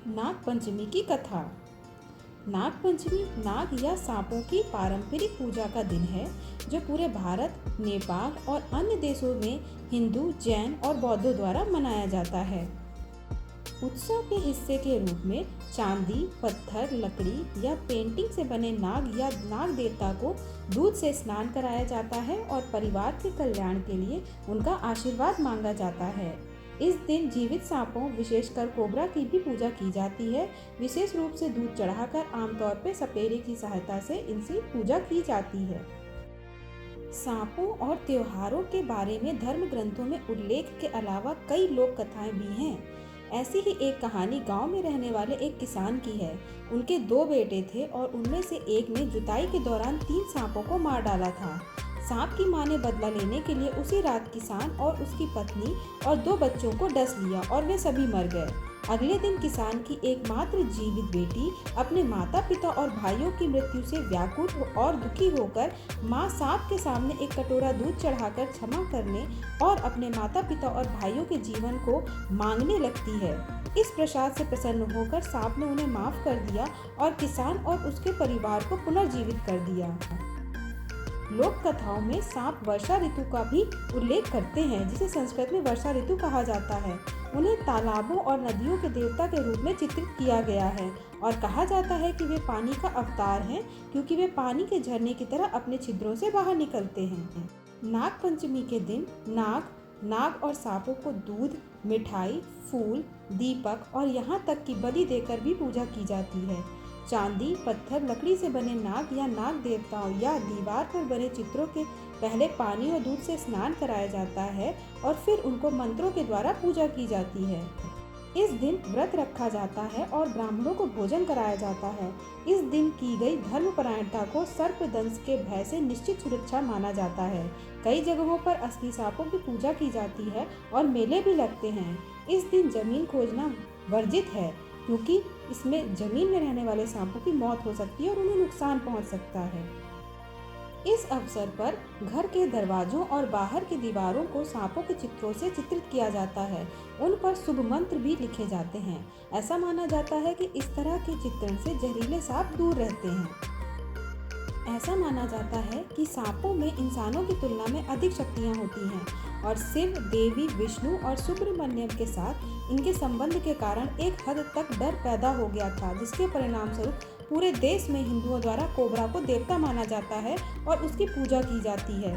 नाग पंचमी की कथा। नाग पंचमी नाग या सांपों की पारंपरिक पूजा का दिन है जो पूरे भारत, नेपाल और अन्य देशों में हिंदू, जैन और बौद्धों द्वारा मनाया जाता है। उत्सव के हिस्से के रूप में चांदी, पत्थर, लकड़ी या पेंटिंग से बने नाग या नाग देवता को दूध से स्नान कराया जाता है और परिवार के कल्याण के लिए उनका आशीर्वाद मांगा जाता है। इस दिन जीवित सांपों, विशेषकर कोबरा की भी पूजा की जाती है। विशेष रूप से दूध चढ़ाकर आमतौर पर सपेरे की सहायता से इनकी पूजा की जाती है। सांपों और त्योहारों के बारे में धर्म ग्रंथों में उल्लेख के अलावा कई लोक कथाएं भी हैं। ऐसी ही एक कहानी गांव में रहने वाले एक किसान की है। उनके 2 बेटे थे और उनमें से एक ने जुताई के दौरान 3 सांपों को मार डाला था। सांप की मां ने बदला लेने के लिए उसी रात किसान और उसकी पत्नी और 2 बच्चों को डस लिया और वे सभी मर गए। अगले दिन किसान की एकमात्र जीवित बेटी अपने माता पिता और भाइयों की मृत्यु से व्याकुल और दुखी होकर मां सांप के सामने एक कटोरा दूध चढ़ाकर क्षमा करने और अपने माता पिता और भाइयों के जीवन को मांगने लगती है। इस प्रसाद से प्रसन्न होकर सांप ने उन्हें माफ कर दिया और किसान और उसके परिवार को पुनर्जीवित कर दिया। लोक कथाओं में सांप वर्षा ऋतु का भी उल्लेख करते हैं, जिसे संस्कृत में वर्षा ऋतु कहा जाता है। उन्हें तालाबों और नदियों के देवता के रूप में चित्रित किया गया है और कहा जाता है कि वे पानी का अवतार हैं, क्योंकि वे पानी के झरने की तरह अपने छिद्रों से बाहर निकलते हैं। नाग पंचमी के दिन नाग और सांपों को दूध, मिठाई, फूल, दीपक और यहाँ तक कि बलि देकर भी पूजा की जाती है। चांदी, पत्थर, लकड़ी से बने नाग या नाग देवताओं या दीवार पर बने चित्रों के पहले पानी और दूध से स्नान कराया जाता है और फिर उनको मंत्रों के द्वारा पूजा की जाती है। इस दिन व्रत रखा जाता है और ब्राह्मणों को भोजन कराया जाता है। इस दिन की गई धर्मपरायणता को सर्पदंश के भय से निश्चित सुरक्षा माना जाता है। कई जगहों पर असली सांपों की पूजा की जाती है और मेले भी लगते हैं। इस दिन जमीन खोजना वर्जित है, क्योंकि इसमें जमीन में रहने वाले सांपों की मौत हो सकती है और उन्हें नुकसान पहुंच सकता है। इस अवसर पर घर के दरवाजों और बाहर की दीवारों को सांपों के चित्रों से चित्रित किया जाता है। उन पर शुभ मंत्र भी लिखे जाते हैं। ऐसा माना जाता है कि इस तरह के चित्रण से जहरीले सांप दूर रहते हैं। ऐसा माना जाता है कि सांपों में इंसानों की तुलना में अधिक शक्तियां होती हैं और शिव, देवी, विष्णु और सुब्रमण्यम के साथ इनके संबंध के कारण एक हद तक डर पैदा हो गया था, जिसके परिणाम स्वरूप पूरे देश में हिंदुओं द्वारा कोबरा को देवता माना जाता है और उसकी पूजा की जाती है।